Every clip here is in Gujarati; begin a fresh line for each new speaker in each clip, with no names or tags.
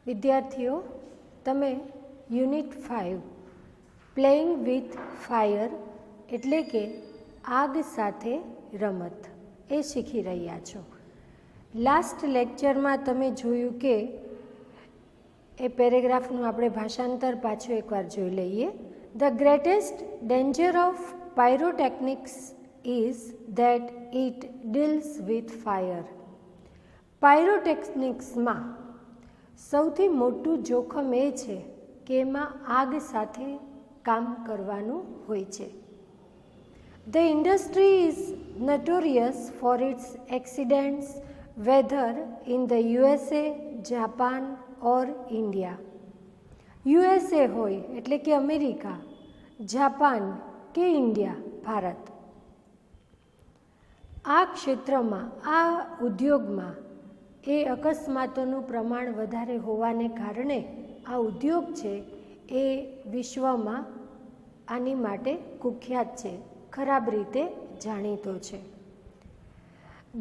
વિદ્યાર્થીઓ, તમે યુનિટ 5 પ્લેઇંગ વિથ ફાયર એટલે કે આગ સાથે રમત એ શીખી રહ્યા છો. લાસ્ટ લેક્ચરમાં તમે જોયું કે એ પેરેગ્રાફનું આપણે ભાષાંતર પાછું એકવાર જોઈ લઈએ. The greatest danger of pyrotechnics is that it deals with fire. પાયરોટેકનિક્સમાં સૌથી મોટું જોખમ એ છે કે એમાં આગ સાથે કામ કરવાનું હોય છે. The industry is notorious for its accidents, whether in the USA, Japan or India. USA હોય એટલે કે અમેરિકા, જાપાન કે ઇન્ડિયા ભારત. આ ક્ષેત્રમાં, આ ઉદ્યોગમાં એ અકસ્માતોનું પ્રમાણ વધારે હોવાને કારણે આ ઉદ્યોગ છે એ વિશ્વમાં આની માટે કુખ્યાત છે, ખરાબ રીતે જાણીતો છે.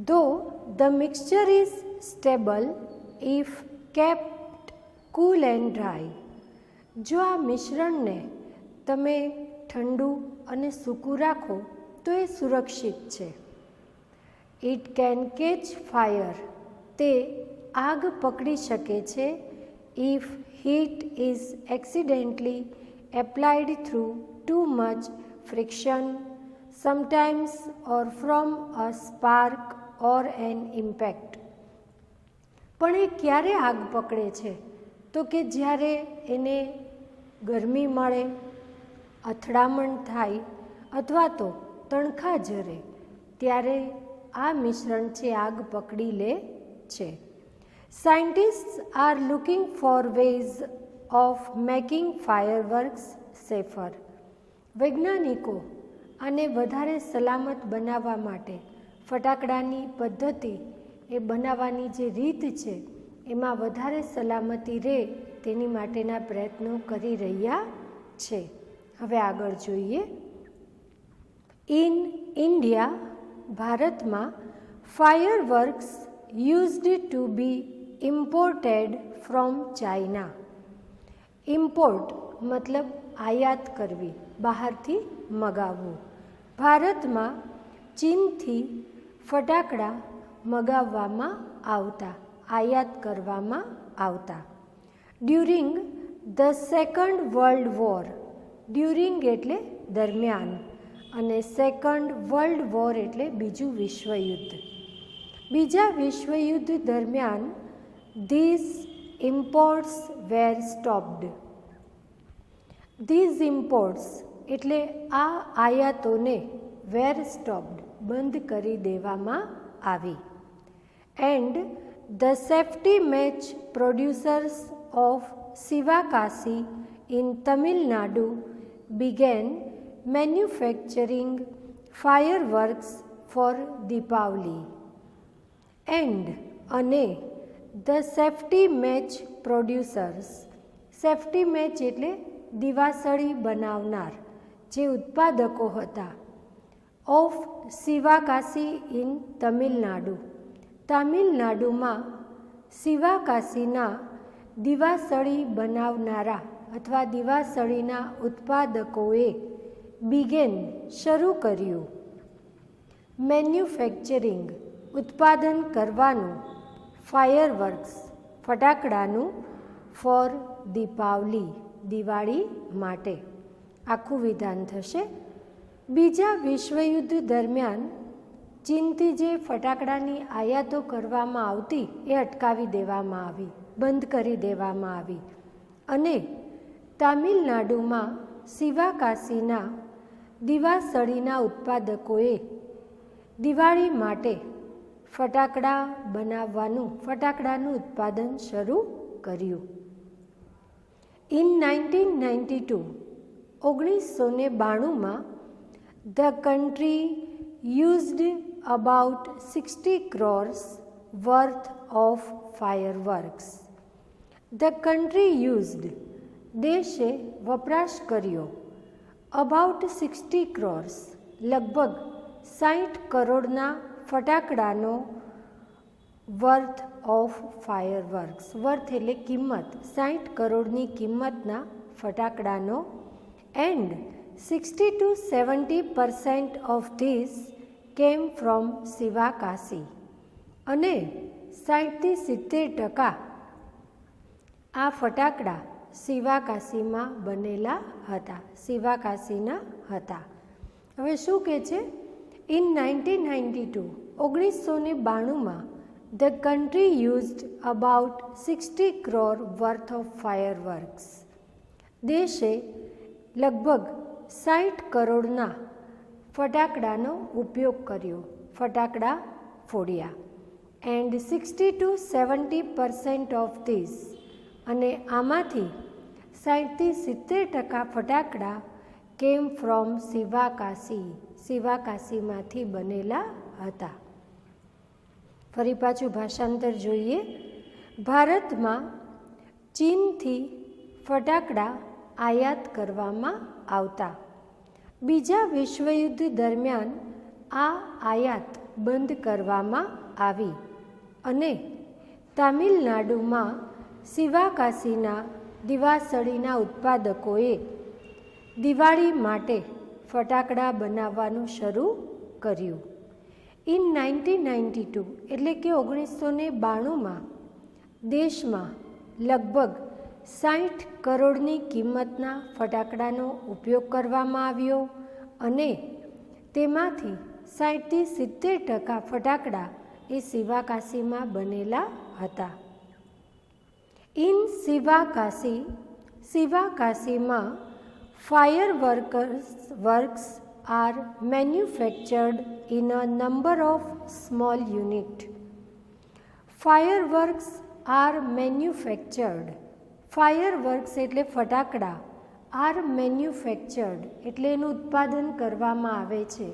Though the mixture is stable if kept cool and dry. જો આ મિશ્રણને તમે ઠંડુ અને સૂકું રાખો તો એ સુરક્ષિત છે. It can catch fire. તે આગ પકડી શકે છે if heat is accidentally applied through too much friction, sometimes or from a spark or an impact. પણ એ ક્યારે આગ પકડે છે તો કે જ્યારે એને ગરમી મળે, અથડામણ થાય અથવા તો તણખા ઝરે ત્યારે આ મિશ્રણ છે આગ પકડી લે છે. Scientists are looking for ways of making fireworks safer. વૈજ્ઞાનિકો આને વધારે સલામત બનાવવા માટે ફટાકડાની પદ્ધતિ એ બનાવવાની જે રીત છે એમાં વધારે સલામતી રહે તેની માટેના પ્રયત્નો કરી રહ્યા છે. હવે આગળ જોઈએ. ઇન ઇન્ડિયા, ભારતમાં fireworks used to be imported from China. Import મતલબ આયાત કરવી, બહારથી મગાવવું. ભારતમાં ચીનથી ફટાકડા મગાવવામાં આવતા, આયાત કરવામાં આવતા. During the second world war. During એટલે દરમિયાન અને સેકન્ડ વર્લ્ડ વોર એટલે બીજું વિશ્વયુદ્ધ. બીજા વિશ્વયુદ્ધ દરમિયાન these imports were stopped. These imports એટલે આ આયાતોને વેર સ્ટોપ્ડ બંધ કરી દેવામાં આવી. And the safety match producers of Sivakasi in Tamil Nadu began manufacturing fireworks for Deepavali. And અને the safety match producers. Safety match એટલે દિવાસળી બનાવનાર જે ઉત્પાદકો હતા. Of Sivakasi in Tamil Nadu. તામિલનાડુમાં શિવાકાશીના દિવાસળી બનાવનારા અથવા દિવાસળીના ઉત્પાદકોએ બિગેન શરૂ કર્યું. મેન્યુફેક્ચરિંગ ઉત્પાદન કરવાનું, ફાયરવર્ક્સ ફટાકડાનું, ફોર દીપાવલી દિવાળી માટે. આખું વિધાન થશે. બીજા વિશ્વયુદ્ધ દરમિયાન ચીનથી જે ફટાકડાની આયાતો કરવામાં આવતી એ અટકાવી દેવામાં આવી, બંધ કરી દેવામાં આવી. અને તામિલનાડુમાં શિવાકાશીના દિવાસળીના ઉત્પાદકોએ દિવાળી માટે ફટાકડા બનાવવાનું, ફટાકડાનું ઉત્પાદન શરૂ કર્યું. ઇન 1992, 1992માં the country used about 60 crores worth of fireworks. The country used દેશે વપરાશ કર્યો. અબાઉટ 60 crores લગભગ 60 કરોડના ફટાકડાનો વર્થ ઓફ ફાયરવર્ક્સ. વર્થ એટલે કિંમત, 60 કરોડની કિંમતના ફટાકડાનો. And 60 to 70% of this came from Sivakasi. અને 60થી 70% આ ફટાકડા શિવાકાશીમાં બનેલા હતા, શિવાકાશીના હતા. હવે શું કહે છે? In 1992, 1992માં the country used about 60 crore worth of fireworks. દેશે લગભગ 60 કરોડના ફટાકડાનો ઉપયોગ કર્યો, ફટાકડા ફોડ્યા. એન્ડ 60 to 70% ઓફ ધીસ, અને આમાંથી 60થી 70% ફટાકડા કેમ ફ્રોમ શિવાકાશી, શિવાકાશીમાંથી બનેલા હતા. ફરી પાછું ભાષાંતર જોઈએ. ભારતમાં ચીનથી ફટાકડા આયાત કરવામાં આવતા. બીજા વિશ્વયુદ્ધ દરમિયાન આ આયાત બંધ કરવામાં આવી અને તામિલનાડુમાં શિવાકાશીના દિવાસળીના ઉત્પાદકોએ દિવાળી માટે ફટાકડા બનાવવાનું શરૂ કર્યું. ઇન 1992, એટલે કે 1992માં દેશમાં લગભગ 60 કરોડની કિંમતના ફટાકડાનો ઉપયોગ કરવામાં આવ્યો અને તેમાંથી 60થી 70% ફટાકડા એ શિવાકાશીમાં બનેલા હતા. ઇન શિવાકાશી, શિવાકાશીમાં fireworks are manufactured in a number of small units. Fireworks are manufactured. Fireworks એટલે ફટાકડા. are manufactured એટલે એનું ઉત્પાદન કરવામાં આવે છે,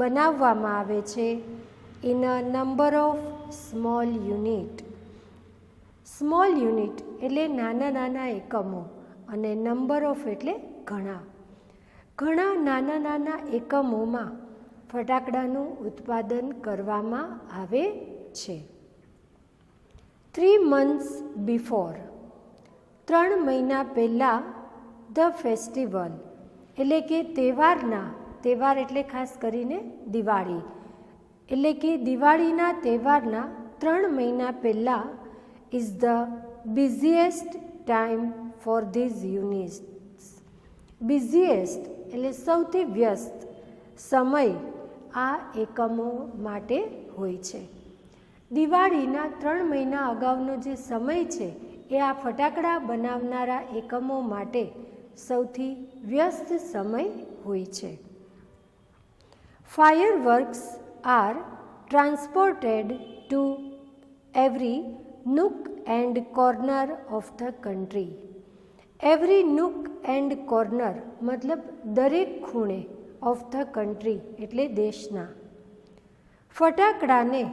બનાવવામાં આવે છે. in a number of small unit. Small unit એટલે નાના નાના એકમો અને નંબર ઓફ એટલે ઘણા, ઘણા નાના નાના એકમોમાં ફટાકડાનું ઉત્પાદન કરવામાં આવે છે. 3 months before, 3 મહિના પહેલાં ધ ફેસ્ટિવલ એટલે કે તહેવારના, તહેવાર એટલે ખાસ કરીને દિવાળી, એટલે કે દિવાળીના તહેવારના 3 મહિના પહેલાં is the busiest time for these units. busiest એટલે સૌથી વ્યસ્ત સમય આ એકમો માટે હોય છે. દિવાળીના 3 મહિના અગાઉનો જે સમય છે એ આ ફટાકડા બનાવનારા એકમો માટે સૌથી વ્યસ્ત સમય હોય છે. Fireworks are transported to every nook and corner of the country. Every nook and corner મતલબ દરેક ખૂણે ઓફ ધ કન્ટ્રી એટલે દેશના. ફટાકડાને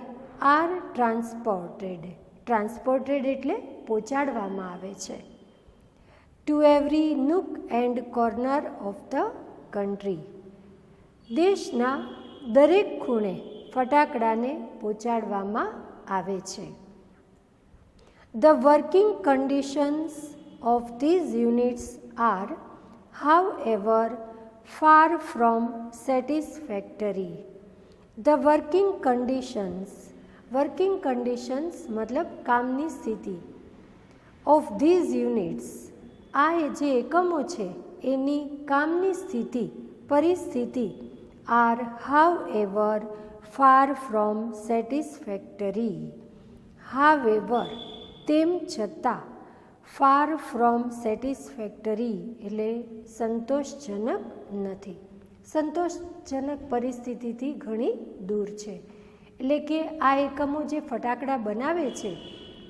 આર ટ્રાન્સપોર્ટેડ, ટ્રાન્સપોર્ટેડ એટલે પહોંચાડવામાં આવે છે. Two every nook and corner of the country, દેશના દરેક ખૂણે ફટાકડાને પહોંચાડવામાં આવે છે. The working conditions of these units are, however, far from satisfactory. The working conditions મતલબ કામની સ્થિતિ, of these units, આ જે એકમો છે એની કામની સ્થિતિ, પરિસ્થિતિ, are however far from satisfactory. however તેમ છતાં, ફાર ફ્રોમ સેટિસ્ફેક્ટરી એટલે સંતોષજનક નથી, સંતોષજનક પરિસ્થિતિથી ઘણી દૂર છે. એટલે કે આ એકમો જે ફટાકડા બનાવે છે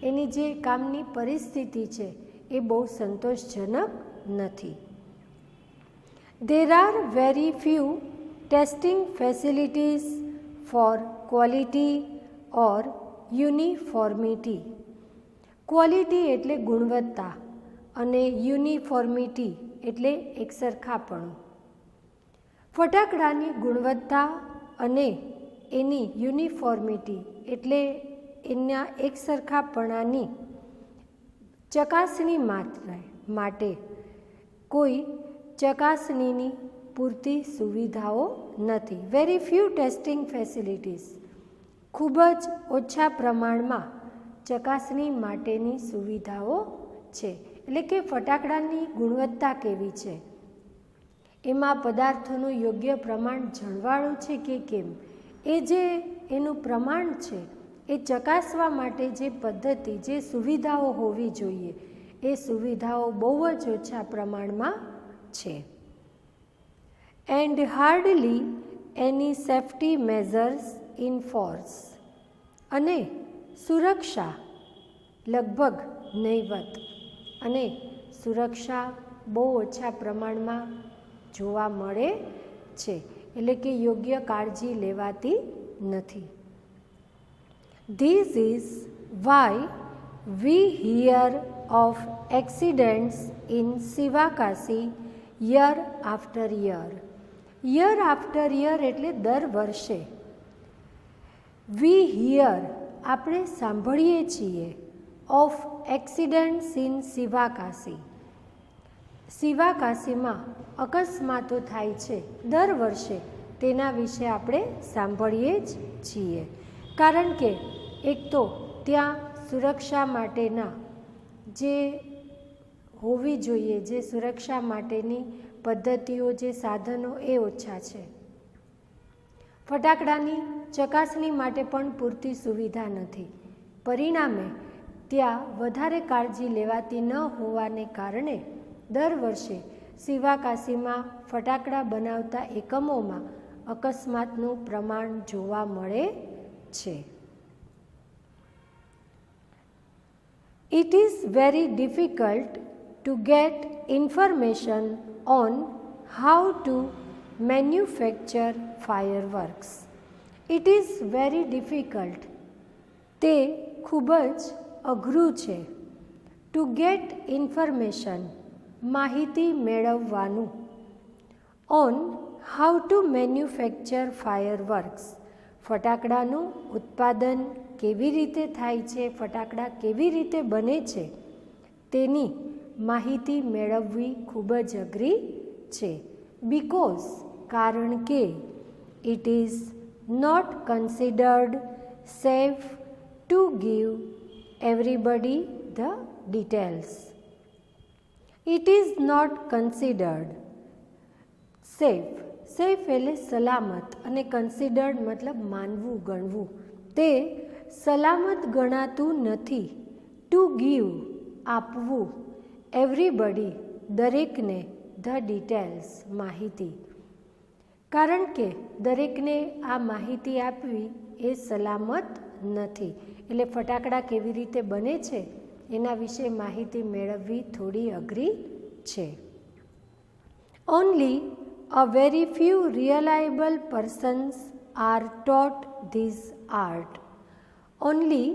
એની જે કામની પરિસ્થિતિ છે એ બહુ સંતોષજનક નથી. There are very few testing facilities for quality or uniformity. Quality એટલે ગુણવત્તા અને યુનિફોર્મિટી એટલે એકસરખાપણું. ફટાકડાની ગુણવત્તા અને એની યુનિફોર્મિટી એટલે એના એકસરખાપણાની ચકાસણી માટે કોઈ ચકાસણીની પૂરતી સુવિધાઓ નથી. વેરી ફ્યુ ટેસ્ટિંગ ફેસિલિટીઝ, ખૂબ જ ઓછા પ્રમાણમાં ચકાસણી માટેની સુવિધાઓ છે. એટલે કે ફટાકડાની ગુણવત્તા કેવી છે, એમાં પદાર્થોનું યોગ્ય પ્રમાણ જળવાયું છે કે કેમ, એ જે એનું પ્રમાણ છે એ ચકાસવા માટે જે પદ્ધતિ, જે સુવિધાઓ હોવી જોઈએ, એ સુવિધાઓ બહુ જ ઓછા પ્રમાણમાં છે. And hardly any safety measures in force, અને સુરક્ષા લગભગ નહીવત, અને સુરક્ષા બહુ ઓછા પ્રમાણમાં જોવા મળે છે. એટલે કે યોગ્ય કાળજી લેવાતી નથી. This is why we hear of accidents in Sivakasi year after year. Year after year એટલે દર વર્ષે. We hear આપણે સાંભળીએ છીએ of accidents in Sivakasi. શિવાકાશીમાં અકસ્માતો થાય છે દર વર્ષે, તેના વિશે આપણે સાંભળીએ જ છીએ. કારણ કે એક તો ત્યાં સુરક્ષા માટેના જે હોવી જોઈએ, જે સુરક્ષા માટેની પદ્ધતિઓ, જે સાધનો, એ ઓછા છે. ફટાકડાની ચકાસણી માટે પણ પૂરતી સુવિધા નથી. પરિણામે ત્યાં વધારે કાળજી લેવાતી ન હોવાને કારણે દર વર્ષે શિવાકાશીમાં ફટાકડા બનાવતા એકમોમાં અકસ્માતનું પ્રમાણ જોવા મળે છે. It is very difficult to get information on how to manufacture fireworks. It is very difficult. તે ખૂબ જ અઘરું છે. To get information, માહિતી મેળવવાનું. On how to manufacture fireworks, ફટાકડાનું ઉત્પાદન કેવી રીતે થાય છે, ફટાકડા કેવી રીતે બને છે, તેની માહિતી મેળવવી ખૂબ જ અઘરી છે. Because, કારણ કે it is not considered safe to give everybody the details. It is not considered safe. Safe એટલે સલામત, અને કન્સિડર્ડ મતલબ માનવું, ગણવું. તે સલામત ગણાતું નથી. ટુ ગીવ આપવું, એવરીબડી દરેકને, ધ ડિટેલ્સ માહિતી. કારણ કે દરેકને આ માહિતી આપવી એ સલામત નથી. એટલે ફટાકડા કેવી રીતે બને છે એના વિશે માહિતી મેળવવી થોડી અઘરી છે. Only a very few reliable persons are taught this art. Only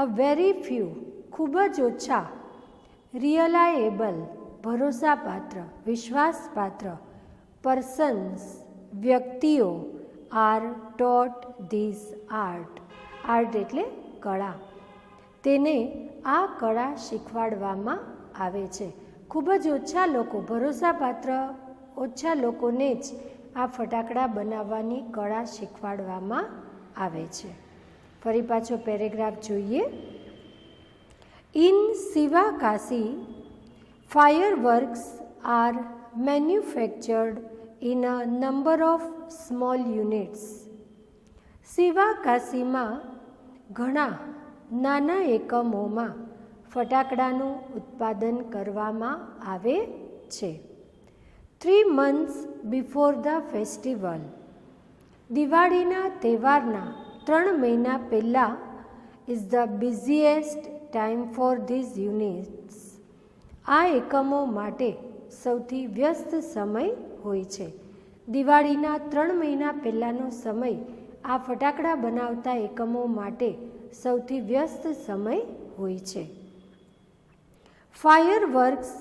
a very few, ખૂબ જ ઓછા, reliable ભરોસાપાત્ર, વિશ્વાસપાત્ર, persons વ્યક્તિઓ, are taught this art. Art એટલે કળા. તેને આ કળા શીખવાડવામાં આવે છે. ખૂબ જ ઓછા લોકો, ભરોસાપાત્ર ઓછા લોકોને જ આ ફટાકડા બનાવવાની કળા શીખવાડવામાં આવે છે. ફરી પાછો પેરેગ્રાફ જોઈએ. In Sivakasi fireworks are manufactured in a number of small units. શિવાકાશીમાં ઘણા નાના એકમોમાં ફટાકડાનું ઉત્પાદન કરવામાં આવે છે. 3 months before the festival, દિવાળીના તહેવારના 3 મહિના પહેલાં is the busiest time for these units. આ એકમો માટે સૌથી વ્યસ્ત સમય હોય છે. દિવાળીના 3 મહિના પહેલાંનો સમય આ ફટાકડા બનાવતા એકમો માટે સૌથી વ્યસ્ત સમય હોય છે. Fireworks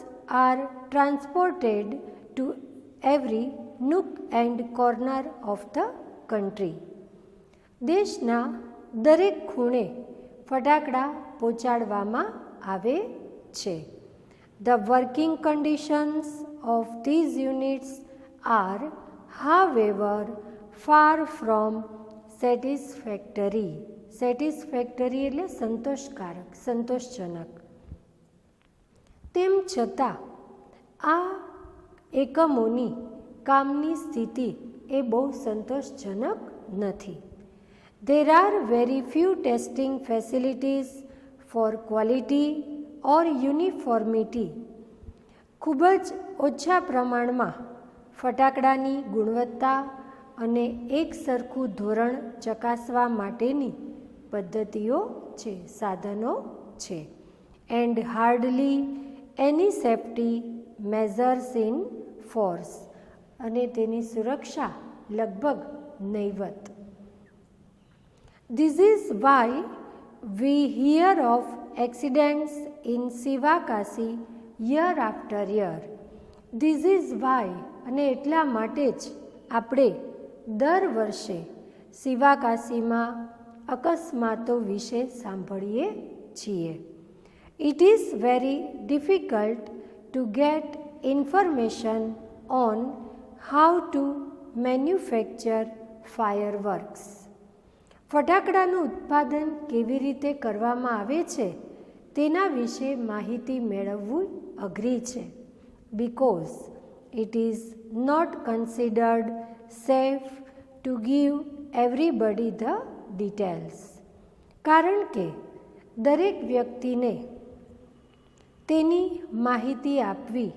are transported to every nook and corner of the country. દેશના દરેક ખૂણે ફટાકડા પહોંચાડવામાં આવે છે. The working conditions of these units are, however, far from satisfactory. Satisfactory એટલે સંતોષકારક, સંતોષજનક. તેમ છતાં આ એકમોની કામની સ્થિતિ એ બહુ સંતોષજનક નથી. There are very few testing facilities for quality or uniformity. ખૂબ જ ઓછા પ્રમાણમાં ફટાકડાની ગુણવત્તા અને એક સરખું ધોરણ ચકાસવા માટેની પદ્ધતિઓ છે, સાધનો છે. And hardly any safety measures in force, અને તેની સુરક્ષા લગભગ નહીવત. This is why we hear of accidents in Sivakasi year after year. This is why, અને એટલા માટે જ આપણે દર વર્ષે સિવાકાશીમાં અકસ્માતો વિશે સાંભળીએ છીએ. It is very difficult to get information on how to manufacture fireworks. ફટાકડાનું ઉત્પાદન કેવી રીતે કરવામાં આવે છે તેના વિશે માહિતી મેળવવું અઘરી છે. Because it is not considered safe to give everybody the details. કારણ કે દરેક વ્યક્તિને તેની માહિતી આપવી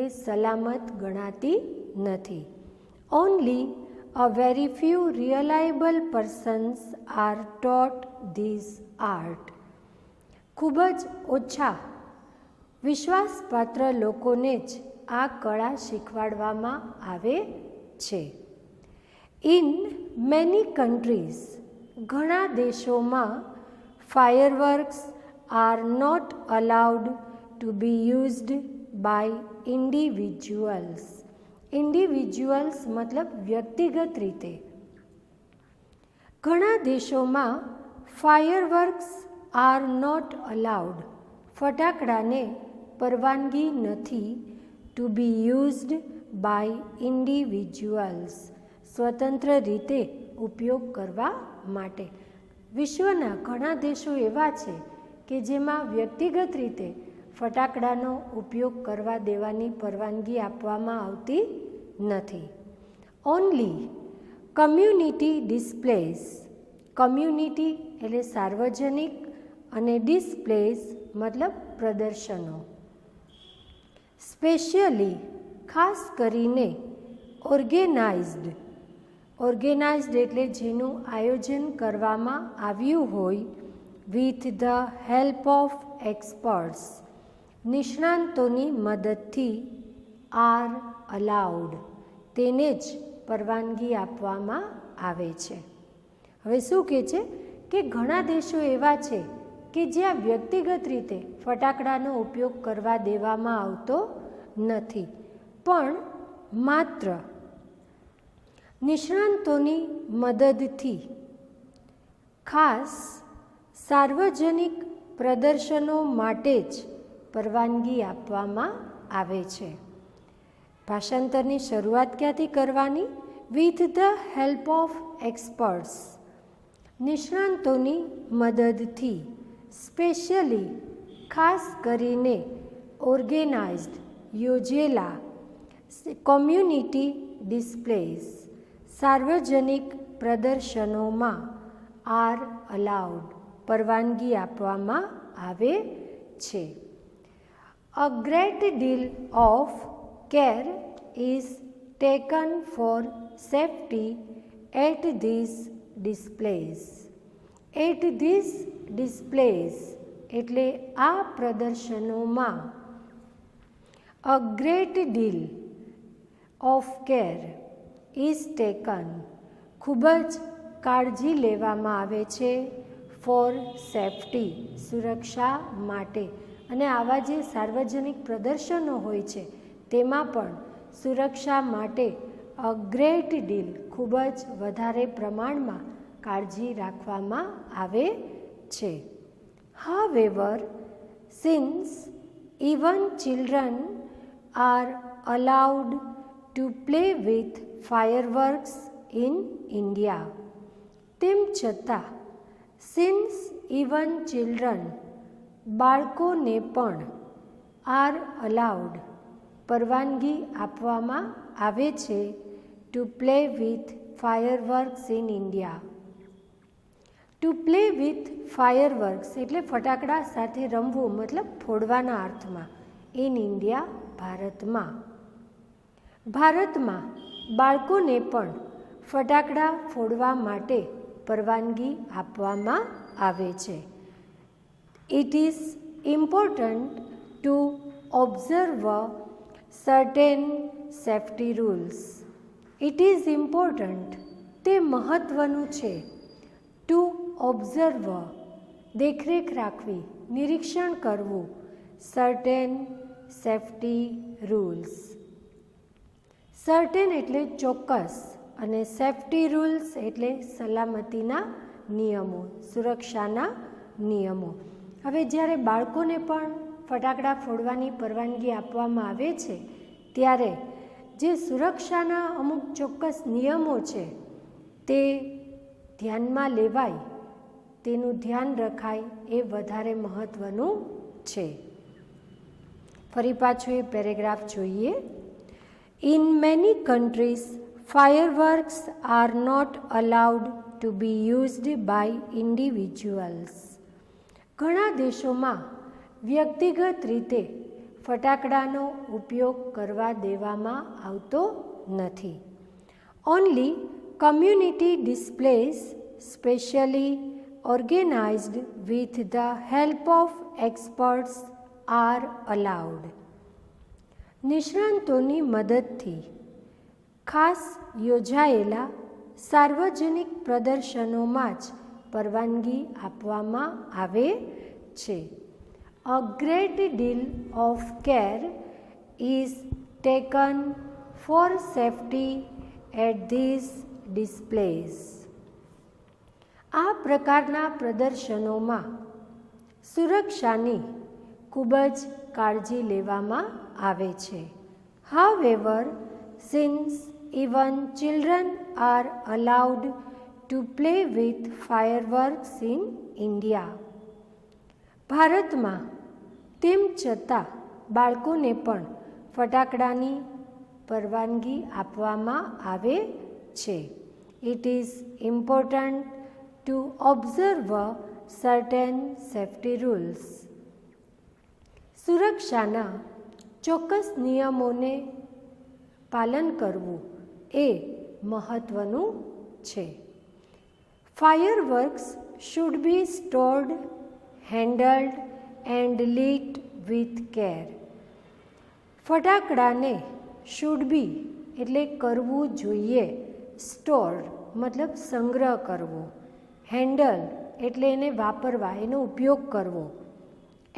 એ સલામત ગણાતી નથી. Only a very few reliable persons are taught this art. ખૂબ જ ઓછા વિશ્વાસપાત્ર લોકોને જ આ કળા શીખવાડવામાં આવે છે. ઇન મેની કન્ટ્રીઝ, ઘણા દેશોમાં fireworks are not allowed to be used by individuals. Individuals મતલબ વ્યક્તિગત રીતે. ઘણા દેશોમાં ફાયરવર્ક્સ આર નોટ અલાઉડ, ફટાકડાને પરવાનગી નથી, to be used by individuals, સ્વતંત્ર રીતે ઉપયોગ કરવા માટે. વિશ્વના ઘણા દેશો એવા છે કે જેમાં વ્યક્તિગત રીતે ફટાકડાનો ઉપયોગ કરવા દેવાની પરવાનગી આપવામાં આવતી નથી. ઓનલી કમ્યુનિટી ડિસ્પ્લેસ, કમ્યુનિટી એટલે સાર્વજનિક, અને ડિસ્પ્લેસ મતલબ પ્રદર્શનો. સ્પેશિયલી ખાસ કરીને ઓર્ગેનાઇઝડ, ઓર્ગેનાઇઝડ એટલે જેનું આયોજન કરવામાં આવ્યું હોય, with the help of experts, નિષ્ણાંતોની મદદથી, આર અલાઉડ, તેને જ પરવાનગી આપવામાં આવે છે. હવે શું કહે છે કે ઘણા દેશો એવા છે કે જ્યાં વ્યક્તિગત રીતે ફટાકડાનો ઉપયોગ કરવા દેવામાં આવતો નથી, પણ માત્ર નિષ્ણાંતોની મદદથી ખાસ સાર્વજનિક પ્રદર્શનો માટે જ પરવાનગી આપવામાં આવે છે. ભાષાંતરની શરૂઆત ક્યાંથી કરવાની? With the help of experts, નિષ્ણાંતોની મદદથી, સ્પેશિયલી ખાસ કરીને ઓર્ગેનાઇઝડ યોજેલા, કોમ્યુનિટી ડિસ્પ્લેસ સાર્વજનિક પ્રદર્શનોમાં, આર અલાઉડ પરવાનગી આપવામાં આવે છે. A great deal of care is taken for safety at these displays. At these displays એટલે આ પ્રદર્શનોમાં, a great deal of care is taken ખૂબ જ કાળજી લેવામાં આવે છે, ફોર સેફ્ટી સુરક્ષા માટે. અને આવા જે સાર્વજનિક પ્રદર્શનો હોય છે તેમાં પણ સુરક્ષા માટે અ ગ્રેટ ડીલ ખૂબ જ વધારે પ્રમાણમાં કાળજી રાખવામાં આવે છે. However, since even children are allowed to play with fireworks in India, તેમ છતાં since even children બાળકોને પણ are allowed પરવાનગી આપવામાં આવે છે to play with fireworks in India. To play with fireworks એટલે ફટાકડા સાથે રમવું, મતલબ ફોડવાના અર્થમાં. ઇન ઇન્ડિયા ભારતમાં બાળકોને પણ ફટાકડા ફોડવા માટે પરવાનગી આપવામાં આવે છે. It is important to observe certain safety rules. It is important, તે મહત્વનું છે, to observe દેખરેખ રાખવી, નિરીક્ષણ કરવું, certain safety rules. Certain એટલે ચોક્કસ અને સેફ્ટી રૂલ્સ એટલે સલામતીના નિયમો, સુરક્ષાના નિયમો. હવે જ્યારે બાળકોને પણ ફટાકડા ફોડવાની પરવાનગી આપવામાં આવે છે ત્યારે જે સુરક્ષાના અમુક ચોક્કસ નિયમો છે તે ધ્યાનમાં લેવાય, તેનું ધ્યાન રખાય, એ વધારે મહત્ત્વનું છે. ફરી પાછું એ પેરેગ્રાફ જોઈએ. In many countries fireworks are not allowed to be used by individuals. ઘણા દેશોમાં વ્યક્તિગત રીતે ફટાકડાનો ઉપયોગ કરવા દેવામાં આવતો નથી. Only community displays specially organized with the help of experts are allowed. નિષ્ણાંતોની મદદથી ખાસ યોજાયેલા સાર્વજનિક પ્રદર્શનોમાં જ પરવાનગી આપવામાં આવે છે. A great deal of care is taken for safety at these displays. આ પ્રકારના પ્રદર્શનોમાં સુરક્ષાની ખૂબ જ કાળજી લેવામાં આવે છે. However, since even children are allowed to play with fireworks in India. ભારતમાં તેમ છતાં બાળકોને પણ ફટાકડાની પરવાનગી આપવામાં આવે છે. It is important to observe certain safety rules. સુરક્ષાના ચોક્કસ નિયમોને પાલન કરવું એ મહત્વનું છે. Fireworks should be stored, handled and lit with care. ફટાકડાને should be એટલે કરવું જોઈએ, stored મતલબ સંગ્રહ કરવો, handle એટલે એને વાપરવા, એનો ઉપયોગ કરવો,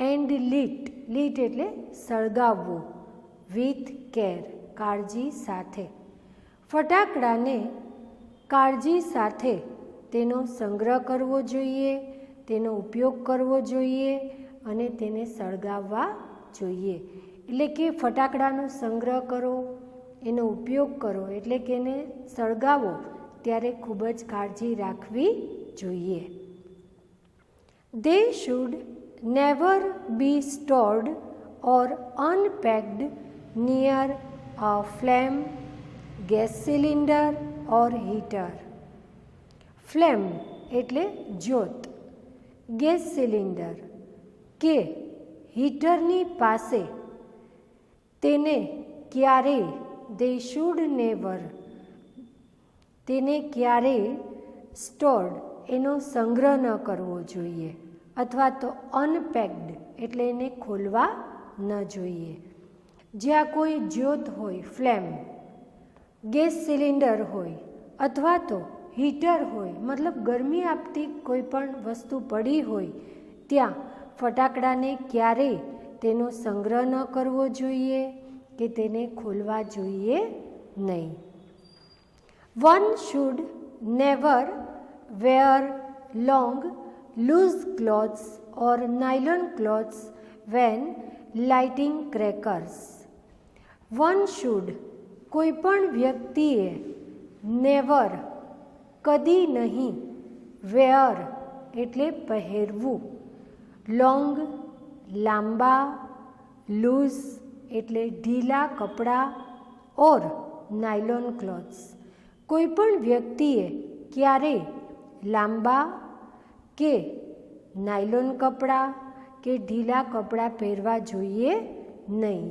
and lit એટલે સળગાવવું, with care કાળજી સાથે. ફટાકડાને કાળજી સાથે તેનો સંગ્રહ કરવો જોઈએ, તેનો ઉપયોગ કરવો જોઈએ અને તેને સળગાવવા જોઈએ. એટલે કે ફટાકડાનો સંગ્રહ કરો, એનો ઉપયોગ કરો, એટલે કે એને સળગાવો ત્યારે ખૂબ જ કાળજી રાખવી જોઈએ. They should never be stored or unpacked near a flame, gas cylinder or heater. Flame એટલે જ્યોત, ગેસ સિલિન્ડર કે હીટરની પાસે તેને ક્યારેય they should never તેને ક્યારેય સ્ટોર્ડ એનો સંગ્રહ ન કરવો જોઈએ, અથવા તો અનપેક્ડ એટલે એને ખોલવા ન જોઈએ. જ્યાં કોઈ જ્યોત હોય ફ્લેમ, ગેસ સિલિન્ડર હોય અથવા તો હીટર હોય, મતલબ ગરમી આપતી કોઈ પણ વસ્તુ પડી હોય, ત્યાં ફટાકડાને ક્યારેય તેનો સંગ્રહ ન કરવો જોઈએ કે તેને ખોલવા જોઈએ નહીં. One should never wear long, loose clothes or nylon cloths when lighting crackers. One should, કોઈપણ વ્યક્તિએ, never, કદી નહીં, wear એટલે પહેરવું, long, લાંબા, loose એટલે ઢીલા કપડાં, or nylon cloths, કોઈપણ વ્યક્તિએ ક્યારેય લાંબા કે નાયલોન કપડાં કે ઢીલા કપડાં પહેરવા જોઈએ નહીં.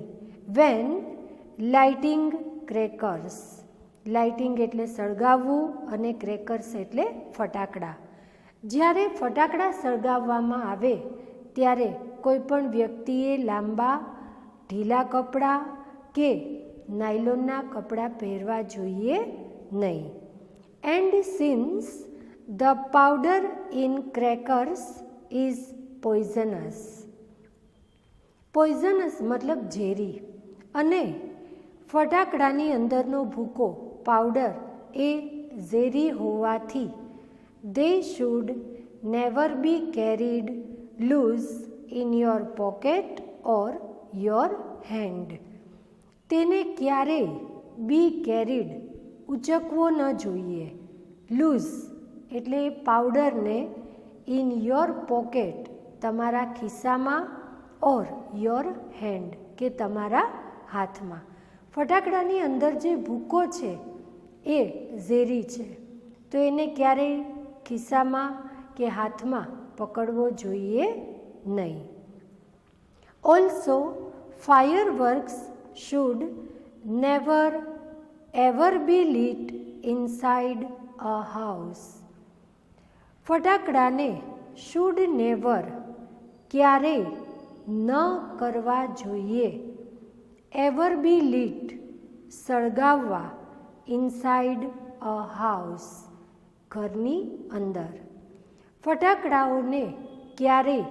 વેન લાઇટિંગ ક્રેકર્સ, લાઇટિંગ એટલે સળગાવવું અને ક્રેકર્સ એટલે ફટાકડા. જ્યારે ફટાકડા સળગાવવામાં આવે ત્યારે કોઈપણ વ્યક્તિએ લાંબા ઢીલા કપડાં કે નાયલોનના કપડાં પહેરવા જોઈએ નહીં. And since the powder in crackers is poisonous. poisonous મતલબ ઝેરી, અને ફટાકડાની અંદરનો ભૂકો પાવડર એ ઝેરી હોવાથી they should never be carried loose in your pocket or your hand. તેને ક્યારેય બી કેરીડ ઉચકવો ન જોઈએ. લૂઝ એટલે પાવડરને ઇન યોર પોકેટ તમારા ખિસ્સામાં, ઓર યોર હેન્ડ કે તમારા હાથમાં. ફટાકડાની અંદર જે ભૂકો છે એ ઝેરી છે, તો એને ક્યારેય ખિસ્સામાં કે હાથમાં પકડવો જોઈએ નહીં. Also fireworks should never ever be lit inside a house. ફટાકડાને શુડ નેવર ક્યારેય ન કરવા જોઈએ, એવર બી લીટ સળગાવવા, ઇનસાઇડ અ હાઉસ ઘરની અંદર. ફટાકડાઓને ક્યારેય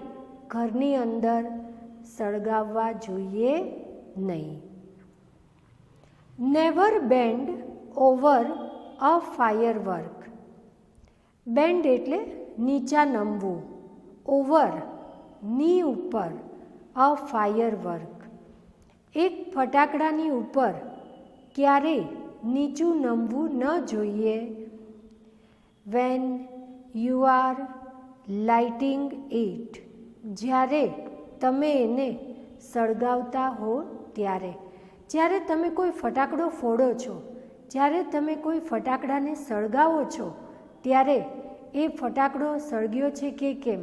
ઘરની અંદર સળગાવવા જોઈએ નહીં. Never bend over a firework. Bend એટલે નીચા નમવું, ઓવર ની ઉપર, અ ફાયરવર્ક એક ફટાકડાની ઉપર ક્યારેય નીચું નમવું ન જોઈએ. When you are lighting it, જ્યારે તમે એને સળગાવતા હો ત્યારે. જ્યારે તમે કોઈ ફટાકડો ફોડો છો, જ્યારે તમે કોઈ ફટાકડાને સળગાવો છો, ત્યારે એ ફટાકડો સળગ્યો છે કે કેમ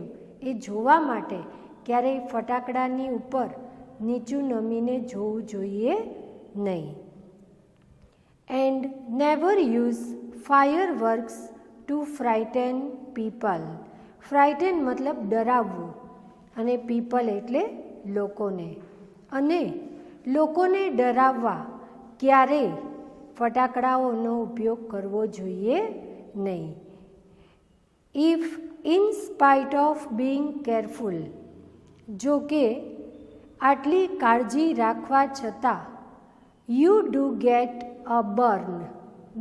એ જોવા માટે ક્યારેય ફટાકડાની ઉપર નીચું નમીને જોવું જોઈએ નહીં. And never use fireworks to frighten people. Frighten મતલબ ડરાવવું, અને પીપલ એટલે લોકોને. અને લોકોને ડરાવવા ક્યારેય ફટાકડાઓનો ઉપયોગ કરવો જોઈએ નહીં. If in spite of being careful, જો કે આટલી કાળજી રાખવા છતાં, you do get a burn.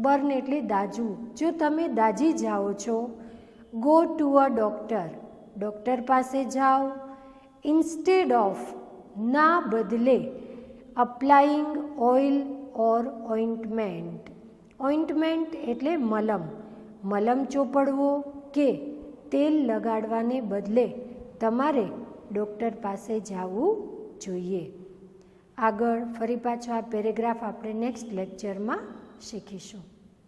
Burn એટલે દાઝવું. જો તમે દાઝી જાઓ છો, go to a doctor, doctor પાસે જાઓ. ઇન્સ્ટેડ ઓફ ના બદલે, applying oil or ointment. Ointment એટલે મલમ, મલમ ચોપડવો કે તેલ લગાડવાને બદલે તમારે ડૉક્ટર પાસે જવું જોઈએ. આગળ ફરી પાછો આ પેરેગ્રાફ આપણે નેક્સ્ટ લેક્ચરમાં શીખીશું.